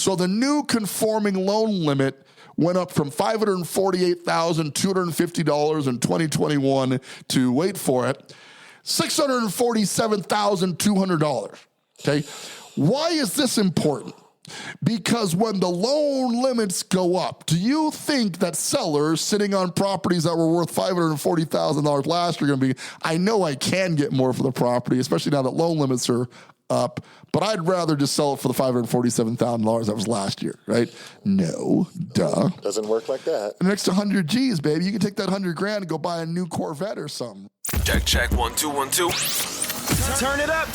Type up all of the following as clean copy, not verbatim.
So the new conforming loan limit went up from $548,250 in 2021 to, wait for it, $647,200. Okay. Why is this important? Because when the loan limits go up, do you think that sellers sitting on properties that were worth $540,000 last year are going to be, I know I can get more for the property, especially now that loan limits are up, but I'd rather just sell it for the $547,000 that was last year, right? No, duh. Doesn't work like that. An extra 100 G's, baby. You can take that 100 grand and go buy a new Corvette or something. Check, 1, 2, 1, 2. Turn it up.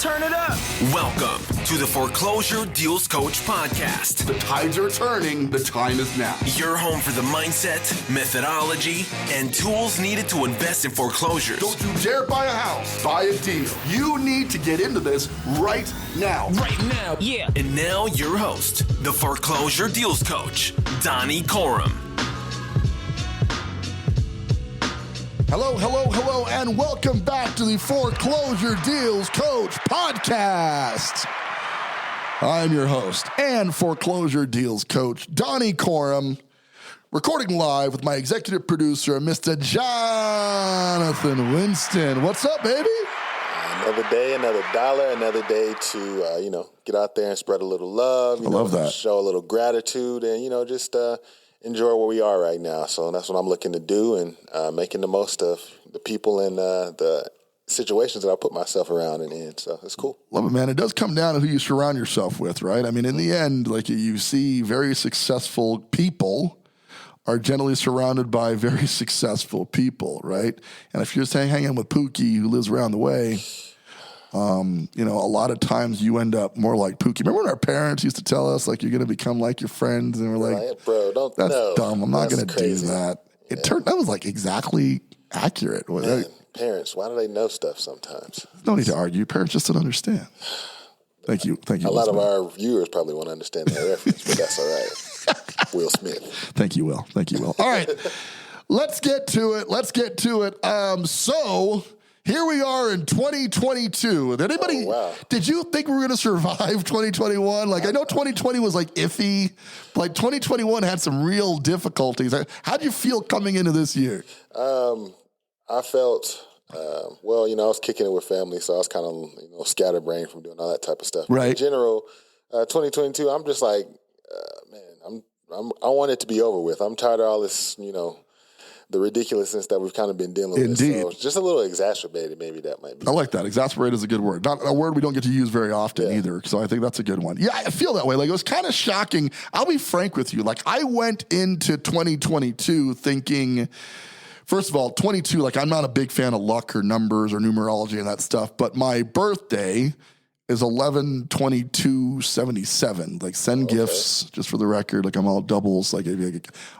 Welcome to the Foreclosure Deals Coach podcast. The tides are turning. The time is now. Your home for the mindset, methodology, and tools needed to invest in foreclosures. Don't you dare buy a house. Buy a deal. You need to get into this right now. Yeah. And now your host, the Foreclosure Deals Coach, Donnie Corum. Hello, and welcome back to the Foreclosure Deals Coach podcast. I'm your host and Foreclosure Deals Coach, Donnie Corum, recording live with my executive producer, Mr. Jonathan Winston. What's up, baby? Another day, another dollar, another day to, get out there and spread a little love. I love that. Show a little gratitude and, just enjoy where we are right now. So that's what I'm looking to do, and making the most of the people and the situations that I put myself around and in. So it's cool. Love it, man. It does come down to who you surround yourself with, right? I mean, in the end, like you see very successful people are generally surrounded by very successful people, right? And if you're just hanging with Pookie, who lives around the way, a lot of times you end up more like Pookie. Remember when our parents used to tell us, like, you're going to become like your friends? And we're like, bro, that's dumb. I'm not going to do that. It turned, that was like exactly accurate. Man, parents, why do they know stuff sometimes? No need to argue. Parents just don't understand. Thank you. A lot of our viewers probably won't understand that reference, but that's all right. Will Smith. Thank you, Will. All right. Let's get to it. So here we are in 2022. Did you think we were going to survive 2021? Like, I know 2020 was like iffy. Like 2021 had some real difficulties. How'd you feel coming into this year? I felt, I was kicking it with family, so I was kind of, scatterbrained from doing all that type of stuff. Right. In general, 2022, I'm just like, I want it to be over with. I'm tired of all this, the ridiculousness that we've kind of been dealing with. So just a little exacerbated, maybe that might be. I like that. Exasperate is a good word. Not a word we don't get to use very often either. So I think that's a good one. Yeah, I feel that way. Like, it was kind of shocking. I'll be frank with you. Like, I went into 2022 thinking, first of all, 22, like, I'm not a big fan of luck or numbers or numerology and that stuff, but my birthday is 11/22/77. Like, send gifts, just for the record. Like, I'm all doubles. Like,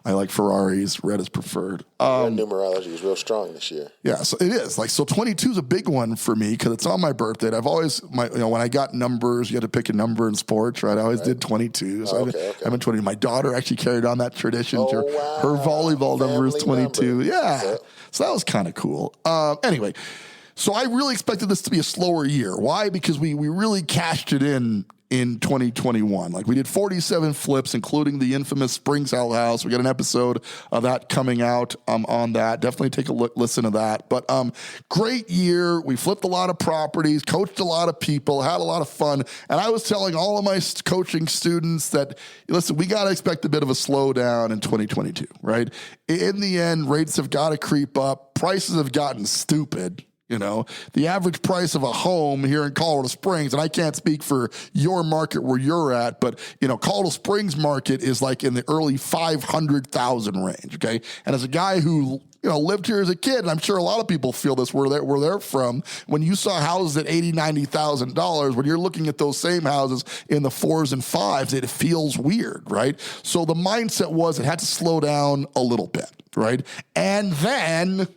I like Ferraris. Red is preferred. Your numerology is real strong this year. Yeah, so it is. Like, so 22 is a big one for me because it's on my birthday. And I've always, when I got numbers, you had to pick a number in sports, right? I always did 22. So I've been 20. My daughter actually carried on that tradition. Wow. Her volleyball number is 22. Number. Yeah. So that was kind of cool. Anyway. So I really expected this to be a slower year. Why? Because we really cashed it in 2021. Like, we did 47 flips, including the infamous Springs House. We got an episode of that coming out on that. Definitely take a listen to that. But great year. We flipped a lot of properties, coached a lot of people, had a lot of fun. And I was telling all of my coaching students that, listen, we got to expect a bit of a slowdown in 2022, right? In the end, rates have got to creep up. Prices have gotten stupid. The average price of a home here in Colorado Springs, and I can't speak for your market where you're at, but, Colorado Springs market is like in the early 500,000 range, okay? And as a guy who, lived here as a kid, and I'm sure a lot of people feel this where they're from, when you saw houses at $80,000, $90,000, when you're looking at those same houses in the 4s and 5s, it feels weird, right? So the mindset was it had to slow down a little bit, right? And then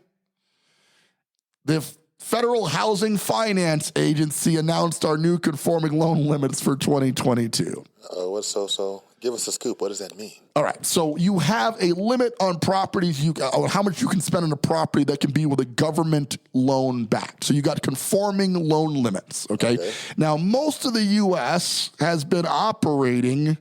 the Federal Housing Finance Agency announced our new conforming loan limits for 2022. So give us a scoop. What does that mean? All right. So you have a limit on properties, how much you can spend on a property that can be with a government loan backed. So you got conforming loan limits. Okay. Now, most of the U.S. has been operating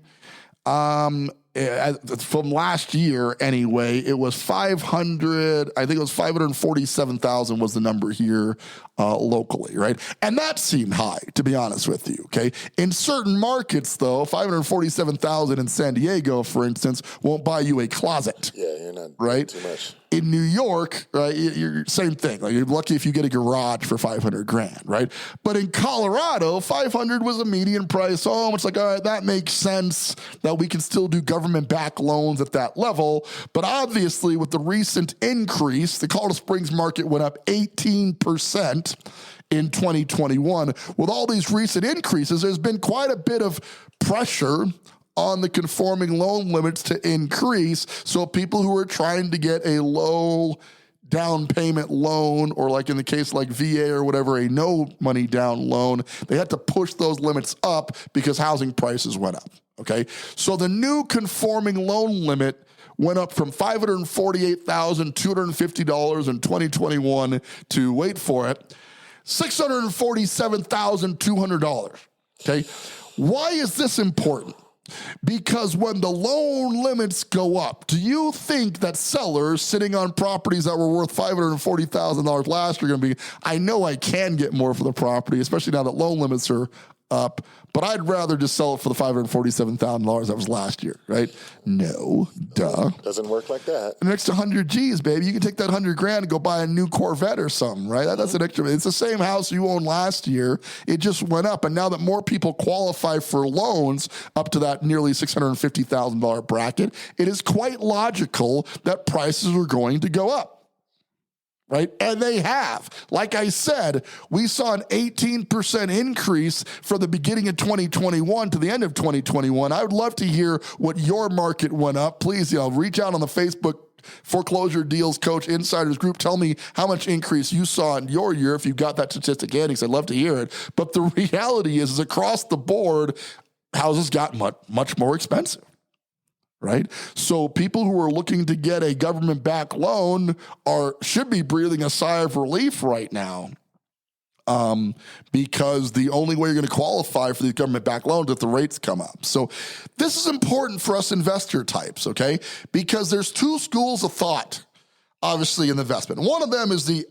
From last year anyway, it was 500. I think it was 547,000 was the number here locally, right? And that seemed high, to be honest with you. Okay, in certain markets, though, 547,000 in San Diego, for instance, won't buy you a closet. Yeah, you're not right. Too much. In New York, right, you're same thing. Like you're lucky if you get a garage for $500,000, right? But in Colorado, 500 was a median price. So it's like, all right, that makes sense that we can still do government-backed loans at that level. But obviously, with the recent increase, the Colorado Springs market went up 18% in 2021. With all these recent increases, there's been quite a bit of pressure on the conforming loan limits to increase. So people who are trying to get a low down payment loan, or like in the case like VA or whatever, a no money down loan, they had to push those limits up because housing prices went up. Okay. So the new conforming loan limit went up from $548,250 in 2021 to, wait for it, $647,200. Okay. Why is this important? Because when the loan limits go up, do you think that sellers sitting on properties that were worth $540,000 last year are going to be, I know I can get more for the property, especially now that loan limits are up, but I'd rather just sell it for the $547,000 that was last year, right? No, duh. Doesn't work like that. An extra 100 G's, baby. You can take that $100,000 and go buy a new Corvette or something, right? That's an extra. It's the same house you owned last year. It just went up. And now that more people qualify for loans up to that nearly $650,000 bracket, it is quite logical that prices are going to go up. Right? And they have. Like I said, we saw an 18% increase from the beginning of 2021 to the end of 2021. I would love to hear what your market went up. Please, reach out on the Facebook Foreclosure Deals Coach Insiders group. Tell me how much increase you saw in your year if you've got that statistic handy, because I'd love to hear it. But the reality is across the board, houses got much more expensive. Right? So people who are looking to get a government-backed loan should be breathing a sigh of relief right now, because the only way you're going to qualify for these government-backed loans is if the rates come up. So this is important for us investor types, okay? Because there's two schools of thought, obviously, in investment. One of them is the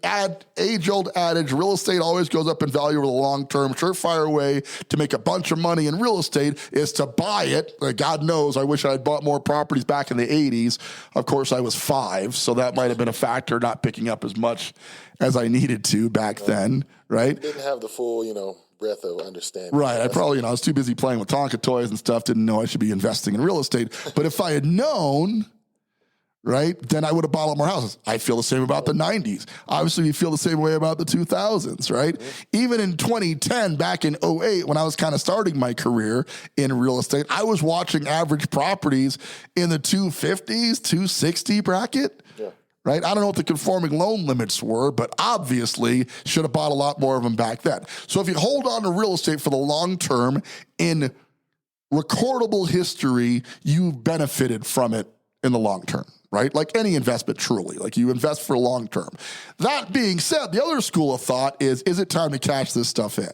age-old adage, real estate always goes up in value over the long term. Surefire way to make a bunch of money in real estate is to buy it. God knows, I wish I had bought more properties back in the 80s. Of course, I was 5, so that might have been a factor, not picking up as much as I needed to back then, right? Didn't have the full, breadth of understanding. Right. I probably, I was too busy playing with Tonka toys and stuff, didn't know I should be investing in real estate. But if I had known, right, then I would have bought a lot more houses. I feel the same about the 90s. Obviously, we feel the same way about the 2000s, right? Mm-hmm. Even in 2010, back in 2008, when I was kind of starting my career in real estate, I was watching average properties in the 250s, 260 bracket. Yeah. Right? I don't know what the conforming loan limits were, but obviously should have bought a lot more of them back then. So if you hold on to real estate for the long term, in recordable history, you've benefited from it in the long term. Right? Like any investment, truly. Like you invest for long term. That being said, the other school of thought is it time to cash this stuff in?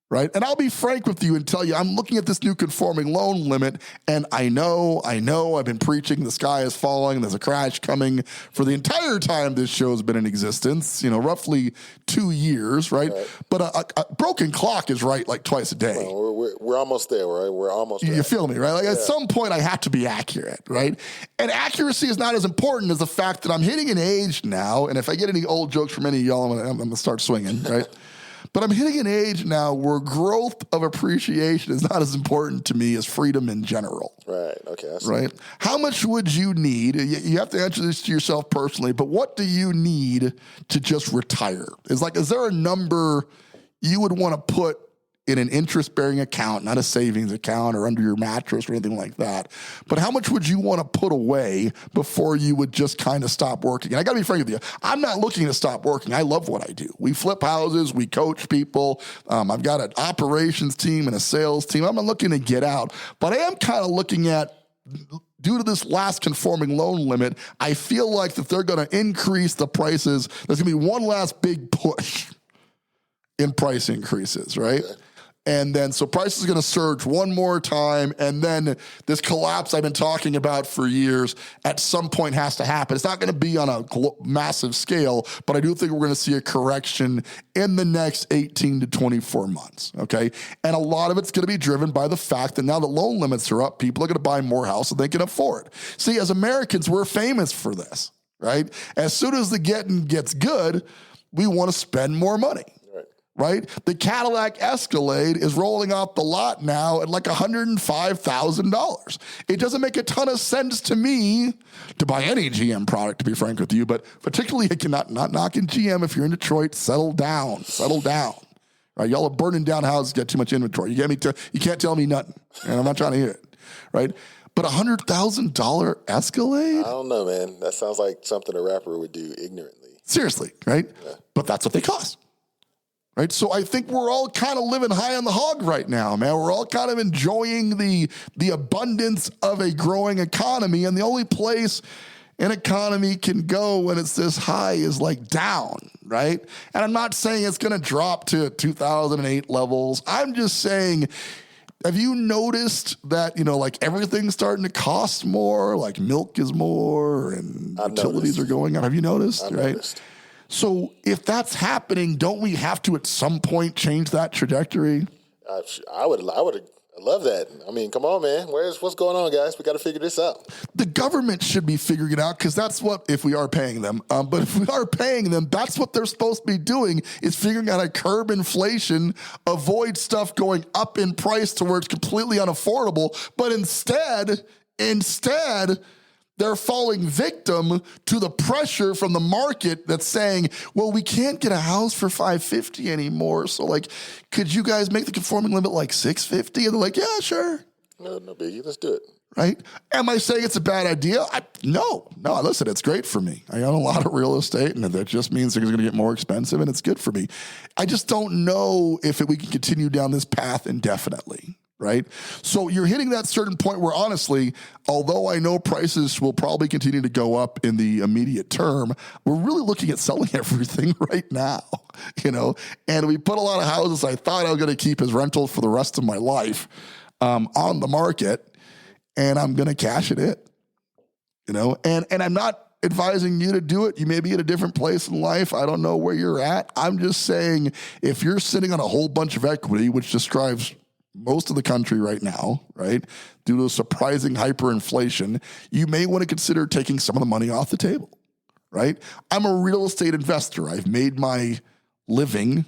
Right? And I'll be frank with you and tell you, I'm looking at this new conforming loan limit, and I know, I've been preaching the sky is falling, there's a crash coming for the entire time this show's been in existence, roughly 2 years, right? But a broken clock is right like twice a day. Well, we're almost there, right? We're almost there. You feel me, right? Like at some point I have to be accurate, right? And accuracy is not as important as the fact that I'm hitting an age now, and if I get any old jokes from any of y'all, I'm going to start swinging, right? But I'm hitting an age now where growth of appreciation is not as important to me as freedom in general. Right. Okay. Right. How much would you need? You have to answer this to yourself personally, but what do you need to just retire? Is there a number you would want to put in an interest-bearing account, not a savings account or under your mattress or anything like that? But how much would you want to put away before you would just kind of stop working? And I got to be frank with you, I'm not looking to stop working. I love what I do. We flip houses, we coach people. I've got an operations team and a sales team. I'm not looking to get out, but I am kind of looking at, due to this last conforming loan limit, I feel like that they're going to increase the prices. There's going to be one last big push in price increases, right? And then, so price is going to surge one more time. And then this collapse I've been talking about for years at some point has to happen. It's not going to be on a massive scale, but I do think we're going to see a correction in the next 18 to 24 months. Okay. And a lot of it's going to be driven by the fact that now that loan limits are up, people are going to buy more house than they can afford. See, as Americans, we're famous for this, right? As soon as the getting gets good, we want to spend more money. Right? The Cadillac Escalade is rolling off the lot now at like $105,000. It doesn't make a ton of sense to me to buy any GM product, to be frank with you, but particularly I cannot not knocking GM. If you're in Detroit, settle down, right? Y'all are burning down houses, get too much inventory. You can't tell me nothing, and I'm not trying to hear it, right? But $100,000 Escalade? I don't know, man. That sounds like something a rapper would do ignorantly. Seriously, right? Yeah. But that's what they cost. Right, so I think we're all kind of living high on the hog right now, man. We're all kind of enjoying the abundance of a growing economy, and the only place an economy can go when it's this high is like down, right? And I'm not saying it's going to drop to 2008 levels. I'm just saying, have you noticed that, like everything's starting to cost more, like milk is more and utilities are going up? Have you noticed? I've noticed. So if that's happening, don't we have to at some point change that trajectory? I would love that. I mean, come on, man. What's going on, guys? We got to figure this out. The government should be figuring it out because that's what, if we are paying them. But if we are paying them, that's what they're supposed to be doing is figuring out how to curb inflation, avoid stuff going up in price to where it's completely unaffordable. But instead, they're falling victim to the pressure from the market that's saying, well, we can't get a house for $550 anymore. So like, could you guys make the conforming limit like $650? And they're like, yeah, sure. No biggie. Let's do it. Right? Am I saying it's a bad idea? No, listen, it's great for me. I own a lot of real estate and that just means they're going to get more expensive and it's good for me. I just don't know if we can continue down this path indefinitely. Right? So you're hitting that certain point where honestly, although I know prices will probably continue to go up in the immediate term, we're really looking at selling everything right now, and we put a lot of houses I thought I was going to keep as rentals for the rest of my life on the market, and I'm going to cash it in, and I'm not advising you to do it. You may be at a different place in life. I don't know where you're at. I'm just saying if you're sitting on a whole bunch of equity, which just drives most of the country right now, right, due to surprising hyperinflation, you may want to consider taking some of the money off the table, right? I'm a real estate investor. I've made my living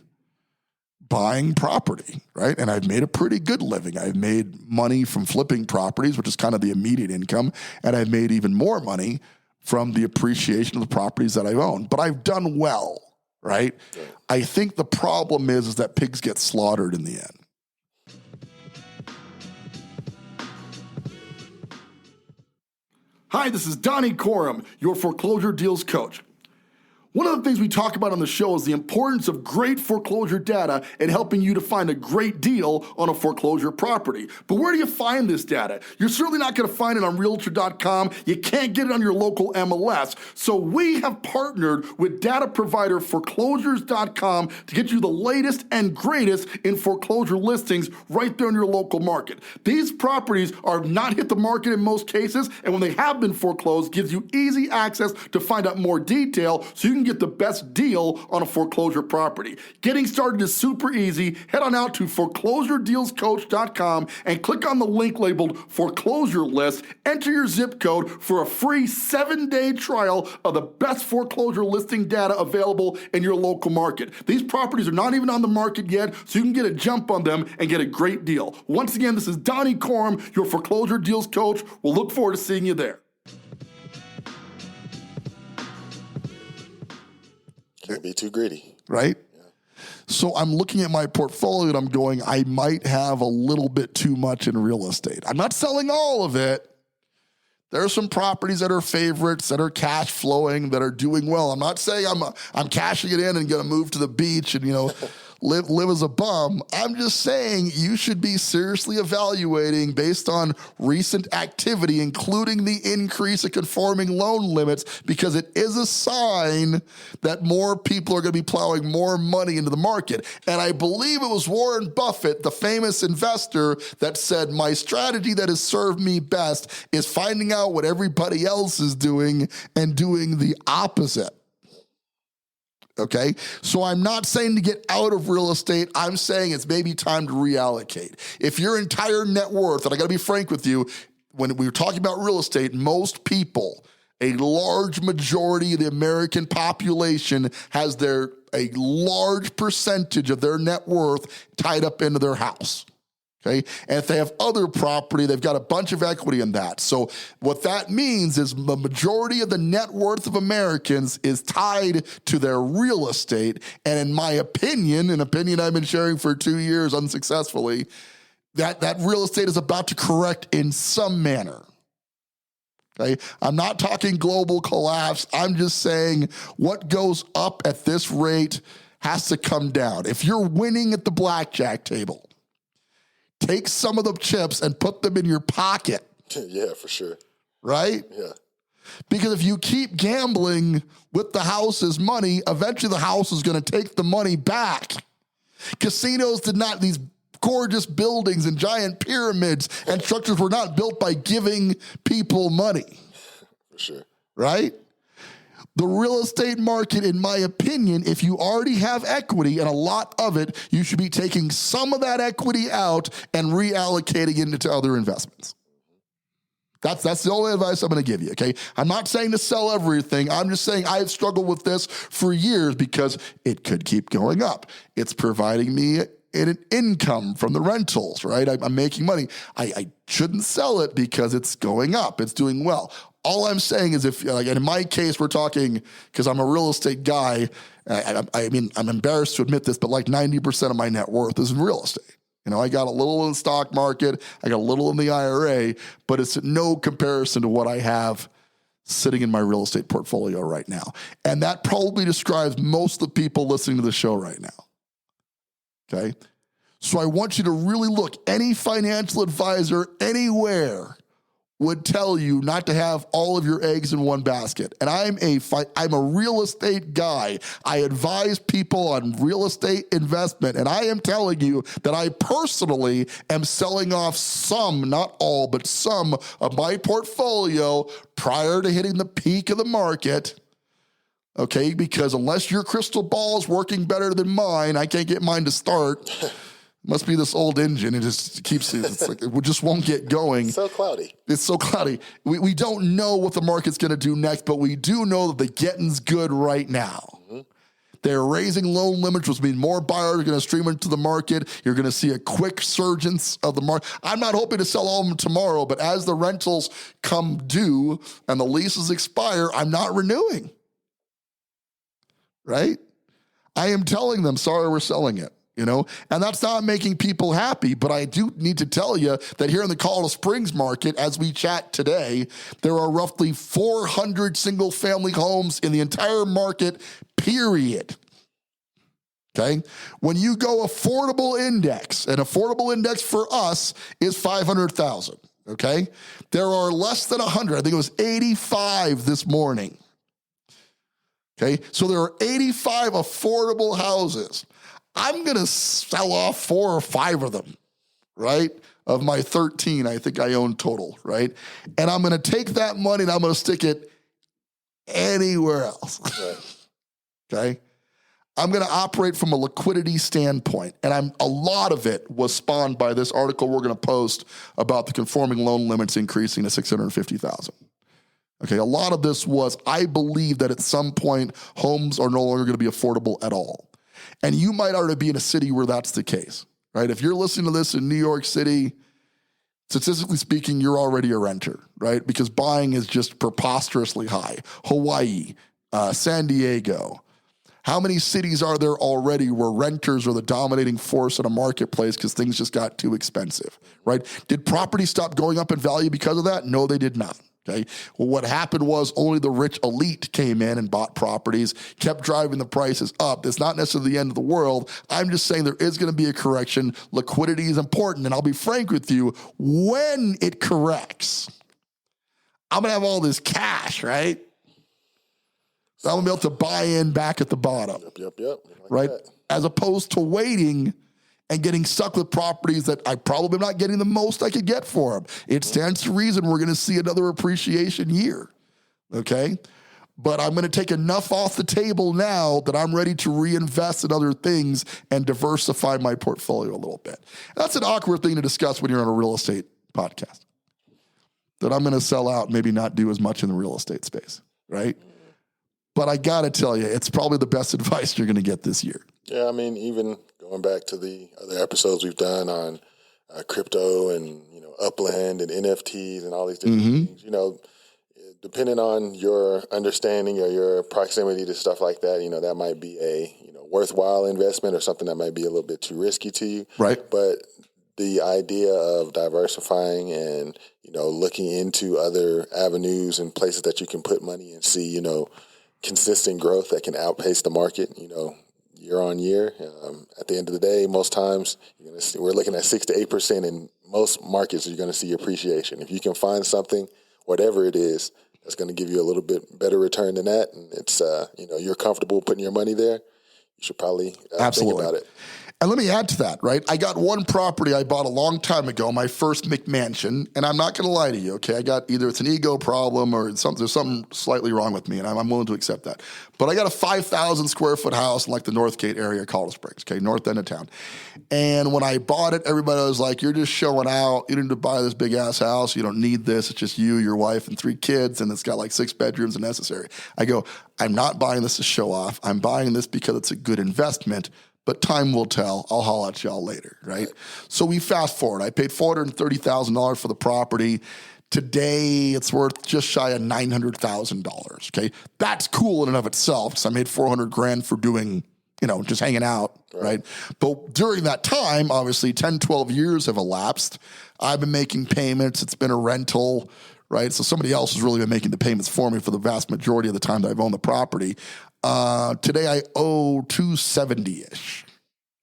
buying property, right? And I've made a pretty good living. I've made money from flipping properties, which is kind of the immediate income, and I've made even more money from the appreciation of the properties that I've owned. But I've done well, right? Yeah. I think the problem is that pigs get slaughtered in the end. Hi, this is Donnie Corum, your Foreclosure Deals Coach. One of the things we talk about on the show is the importance of great foreclosure data and helping you to find a great deal on a foreclosure property. But where do you find this data? You're certainly not going to find it on Realtor.com. You can't get it on your local MLS. So we have partnered with data provider Foreclosures.com to get you the latest and greatest in foreclosure listings right there in your local market. These properties are not hit the market in most cases, and when they have been foreclosed, gives you easy access to find out more detail so you can get the best deal on a foreclosure property. Getting started is super easy. Head on out to foreclosuredealscoach.com and click on the link labeled foreclosure list. Enter your zip code for a free 7-day trial of the best foreclosure listing data available in your local market. These properties are not even on the market yet, so you can get a jump on them and get a great deal. Once again, this is Donnie Corum, your Foreclosure Deals Coach. We'll look forward to seeing you there. Can't be too greedy. Right? Yeah. So I'm looking at my portfolio and I'm going, I might have a little bit too much in real estate. I'm not selling all of it. There are some properties that are favorites, that are cash flowing, that are doing well. I'm not saying I'm cashing it in and going to move to the beach and, live as a bum. I'm just saying you should be seriously evaluating based on recent activity, including the increase of conforming loan limits, because it is a sign that more people are going to be plowing more money into the market. And I believe it was Warren Buffett, the famous investor, that said, my strategy that has served me best is finding out what everybody else is doing and doing the opposite. Okay, so I'm not saying to get out of real estate. I'm saying it's maybe time to reallocate. If your entire net worth, and I got to be frank with you, when we were talking about real estate, most people, a large majority of the American population has a large percentage of their net worth tied up into their house. Okay. And if they have other property, they've got a bunch of equity in that. So what that means is the majority of the net worth of Americans is tied to their real estate. And in my opinion, an opinion I've been sharing for 2 years unsuccessfully, that real estate is about to correct in some manner. Okay. I'm not talking global collapse. I'm just saying what goes up at this rate has to come down. If you're winning at the blackjack table, take some of the chips and put them in your pocket. Yeah, for sure. Right? Yeah. Because if you keep gambling with the house's money, eventually the house is going to take the money back. Casinos did not, these gorgeous buildings and giant pyramids and structures were not built by giving people money. For sure. Right? The real estate market, in my opinion, if you already have equity and a lot of it, you should be taking some of that equity out and reallocating it into other investments. That's the only advice I'm going to give you, okay? I'm not saying to sell everything. I'm just saying I've struggled with this for years because it could keep going up. It's providing me an income from the rentals, right? I'm making money. I shouldn't sell it because it's going up. It's doing well. All I'm saying is if, like in my case, we're talking, because I'm a real estate guy, I mean, I'm embarrassed to admit this, but like 90% of my net worth is in real estate. You know, I got a little in the stock market, I got a little in the IRA, but it's no comparison to what I have sitting in my real estate portfolio right now. And that probably describes most of the people listening to the show right now. Okay? So I want you to really look. Any financial advisor anywhere would tell you not to have all of your eggs in one basket. And I'm a real estate guy. I advise people on real estate investment. And I am telling you that I personally am selling off some, not all, but some of my portfolio prior to hitting the peak of the market. Okay, because unless your crystal ball is working better than mine, I can't get mine to start. Must be this old engine. It just keeps it's like it just won't get going. So cloudy. It's so cloudy. We don't know what the market's going to do next, but we do know that the getting's good right now. Mm-hmm. They're raising loan limits, which means more buyers are going to stream into the market. You're going to see a quick surgence of the market. I'm not hoping to sell all of them tomorrow, but as the rentals come due and the leases expire, I'm not renewing. Right? I am telling them, sorry, we're selling it. You know, and that's not making people happy. But I do need to tell you that here in the Colorado Springs market, as we chat today, there are roughly 400 single family homes in the entire market, period. Okay. When you go affordable index, an affordable index for us is 500,000. Okay. There are less than 100. I think it was 85 this morning. Okay. So there are 85 affordable houses. I'm going to sell off 4 or 5 of them, right? Of my 13, I think I own total, right? And I'm going to take that money and I'm going to stick it anywhere else, okay? I'm going to operate from a liquidity standpoint. And a lot of it was spawned by this article we're going to post about the conforming loan limits increasing to $650,000. Okay, a lot of this was, I believe that at some point, homes are no longer going to be affordable at all. And you might already be in a city where that's the case, right? If you're listening to this in New York City, statistically speaking, you're already a renter, right? Because buying is just preposterously high. Hawaii, San Diego. How many cities are there already where renters are the dominating force in a marketplace because things just got too expensive, right? Did property stop going up in value because of that? No, they did not. Okay. Well, what happened was only the rich elite came in and bought properties, kept driving the prices up. It's not necessarily the end of the world. I'm just saying there is going to be a correction. Liquidity is important. And I'll be frank with you, when it corrects, I'm going to have all this cash, right? So I'm going to be able to buy in back at the bottom. Yep. Like right? That. As opposed to waiting and getting stuck with properties that I probably am not getting the most I could get for them. It stands to reason we're going to see another appreciation year, okay? But I'm going to take enough off the table now that I'm ready to reinvest in other things and diversify my portfolio a little bit. That's an awkward thing to discuss when you're on a real estate podcast, that I'm going to sell out and maybe not do as much in the real estate space, right? But I got to tell you, it's probably the best advice you're going to get this year. Yeah, I mean, even going back to the other episodes we've done on crypto and, Upland and NFTs and all these different things, depending on your understanding or your proximity to stuff like that, that might be a, worthwhile investment or something that might be a little bit too risky to you. Right. But the idea of diversifying and, looking into other avenues and places that you can put money and see, consistent growth that can outpace the market, year on year. At the end of the day, most times we're looking at 6 to 8% in most markets. You're going to see appreciation. If you can find something, whatever it is, that's going to give you a little bit better return than that, and it's you're comfortable putting your money there, you should probably think about it. And let me add to that, right? I got one property I bought a long time ago, my first McMansion, and I'm not going to lie to you, okay? I got either it's an ego problem or there's something slightly wrong with me, and I'm willing to accept that. But I got a 5,000 square foot house in like the Northgate area of Colorado Springs, okay, north end of town. And when I bought it, everybody was like, you're just showing out. You need to buy this big ass house. You don't need this. It's just you, your wife, and 3 kids, and it's got like 6 bedrooms and necessary. I go, I'm not buying this to show off. I'm buying this because it's a good investment. But time will tell. I'll holler at y'all later, right? So we fast forward. I paid $430,000 for the property. Today, it's worth just shy of $900,000, okay? That's cool in and of itself, so I made $400,000 for doing, just hanging out, right? But during that time, obviously, 10, 12 years have elapsed. I've been making payments. It's been a rental, right? So somebody else has really been making the payments for me for the vast majority of the time that I've owned the property. Today I owe $270-ish.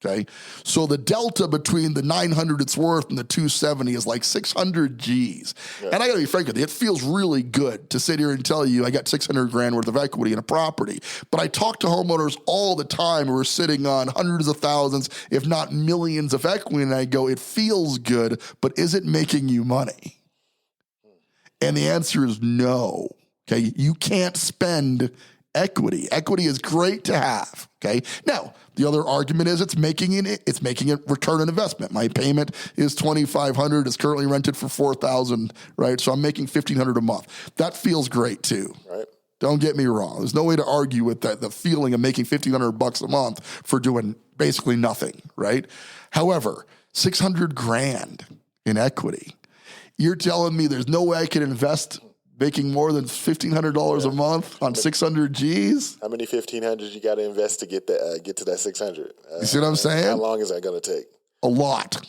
Okay. So the delta between the 900 it's worth and the 270 is like 600 G's. Yeah. And I gotta be frank with you, it feels really good to sit here and tell you I got $600,000 worth of equity in a property. But I talk to homeowners all the time who are sitting on hundreds of thousands, if not millions of equity. And I go, it feels good, but is it making you money? And the answer is no. Okay. You can't spend equity. Equity is great to have. Okay. Now, the other argument is it's making it return on investment. My payment is $2,500. It's currently rented for $4,000. Right. So I'm making $1,500 a month. That feels great too. Right. Don't get me wrong. There's no way to argue with that. The feeling of making $1,500 a month for doing basically nothing. Right. However, $600,000 in equity. You're telling me there's no way I can invest making more than $1,500 a month on 600 G's? How many 1,500s you got to invest to get to that 600? You see what I'm saying? How long is that going to take? A lot,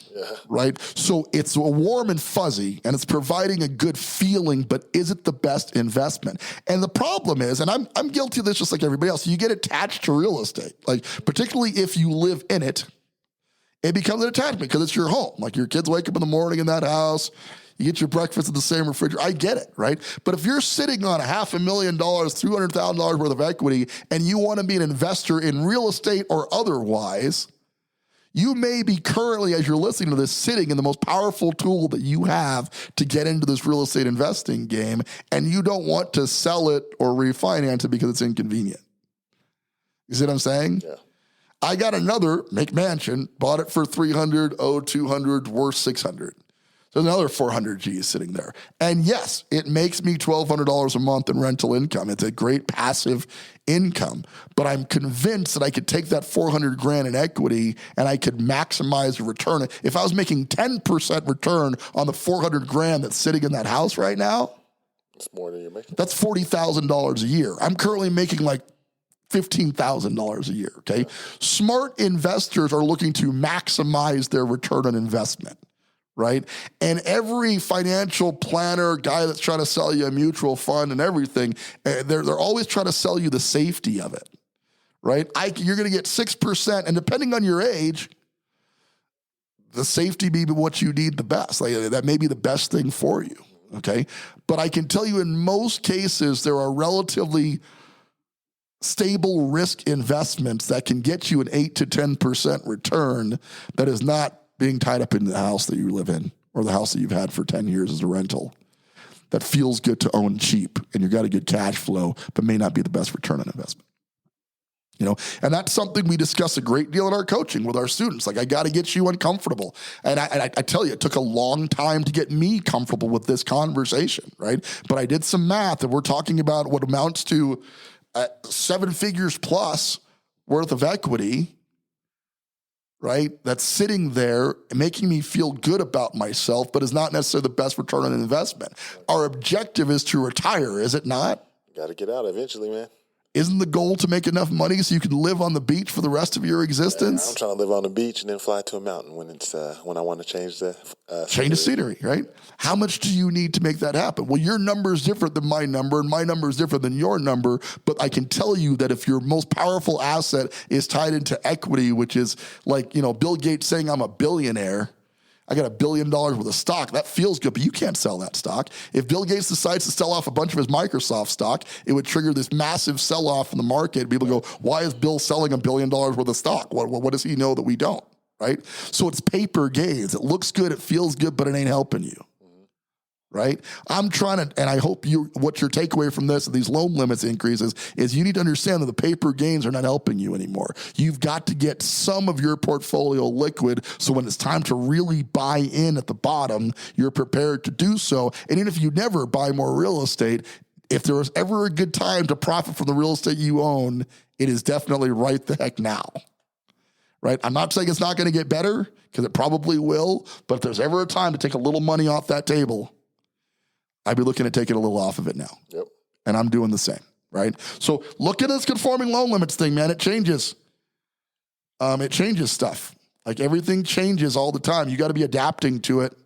right? So it's a warm and fuzzy, and it's providing a good feeling, but is it the best investment? And the problem is, and I'm guilty of this just like everybody else, you get attached to real estate, like particularly if you live in it, it becomes an attachment because it's your home. Like your kids wake up in the morning in that house, you get your breakfast in the same refrigerator. I get it, right? But if you're sitting on $500,000, $200,000 worth of equity, and you want to be an investor in real estate or otherwise, you may be currently, as you're listening to this, sitting in the most powerful tool that you have to get into this real estate investing game, and you don't want to sell it or refinance it because it's inconvenient. You see what I'm saying? Yeah. I got another McMansion, bought it for $300, owed $200, worth $600. There's another 400 G's sitting there. And yes, it makes me $1,200 a month in rental income. It's a great passive income. But I'm convinced that I could take that $400,000 in equity and I could maximize the return. If I was making 10% return on the $400,000 that's sitting in that house right now, that's more than you're making. That's $40,000 a year. I'm currently making like $15,000 a year, okay? Smart investors are looking to maximize their return on investment. right? And every financial planner, guy that's trying to sell you a mutual fund and everything, they're always trying to sell you the safety of it, right? You're going to get 6%, and depending on your age, the safety may be what you need the best. Like, that may be the best thing for you, okay? But I can tell you in most cases, there are relatively stable risk investments that can get you an 8 to 10% return that is not being tied up in the house that you live in or the house that you've had for 10 years as a rental. That feels good to own cheap, and you've got a good cash flow, but may not be the best return on investment. You know, and that's something we discuss a great deal in our coaching with our students. Like, I got to get you uncomfortable. And I tell you, it took a long time to get me comfortable with this conversation, right? But I did some math, and we're talking about what amounts to 7 figures plus worth of equity, right? That's sitting there and making me feel good about myself, but is not necessarily the best return on investment. Our objective is to retire, is it not? Got to get out eventually, man. Isn't the goal to make enough money so you can live on the beach for the rest of your existence? Yeah, I'm trying to live on the beach and then fly to a mountain when it's when I want to change the scenery, right? How much do you need to make that happen? Well, your number is different than my number, and my number is different than your number. But I can tell you that if your most powerful asset is tied into equity, which is like, you know, Bill Gates saying I'm a billionaire, I got $1 billion worth of stock. That feels good, but you can't sell that stock. If Bill Gates decides to sell off a bunch of his Microsoft stock, it would trigger this massive sell-off in the market. People go, why is Bill selling $1 billion worth of stock? What does he know that we don't, right? So it's paper gains. It looks good, it feels good, but it ain't helping you. Right? I'm trying to, and I hope what your takeaway from this, these loan limits increases, is you need to understand that the paper gains are not helping you anymore. You've got to get some of your portfolio liquid, so when it's time to really buy in at the bottom, you're prepared to do so. And even if you never buy more real estate, if there was ever a good time to profit from the real estate you own, it is definitely right the heck now. Right? I'm not saying it's not going to get better, because it probably will, but if there's ever a time to take a little money off that table, I'd be looking at taking a little off of it now. Yep. And I'm doing the same, right? So look at this conforming loan limits thing, man. It changes. It changes stuff. Like, everything changes all the time. You got to be adapting to it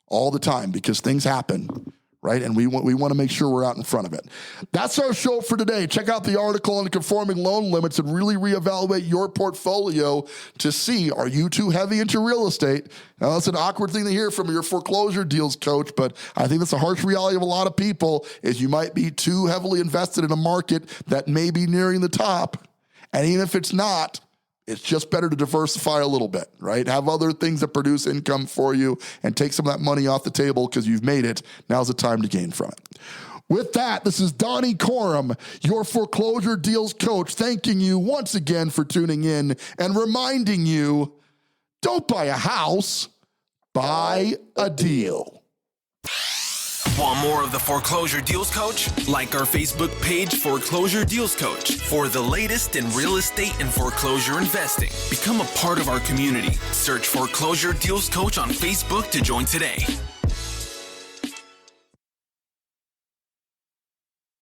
all the time because things happen, right? And we want to make sure we're out in front of it. That's our show for today. Check out the article on the conforming loan limits and really reevaluate your portfolio to see, are you too heavy into real estate? Now, that's an awkward thing to hear from your foreclosure deals coach, but I think that's a harsh reality of a lot of people, is you might be too heavily invested in a market that may be nearing the top. And even if it's not, it's just better to diversify a little bit, right? Have other things that produce income for you and take some of that money off the table because you've made it. Now's the time to gain from it. With that, this is Donnie Corum, your foreclosure deals coach, thanking you once again for tuning in and reminding you, don't buy a house, buy a deal. Want more of the Foreclosure Deals Coach? Like our Facebook page, Foreclosure Deals Coach, for the latest in real estate and foreclosure investing. Become a part of our community. Search Foreclosure Deals Coach on Facebook to join today.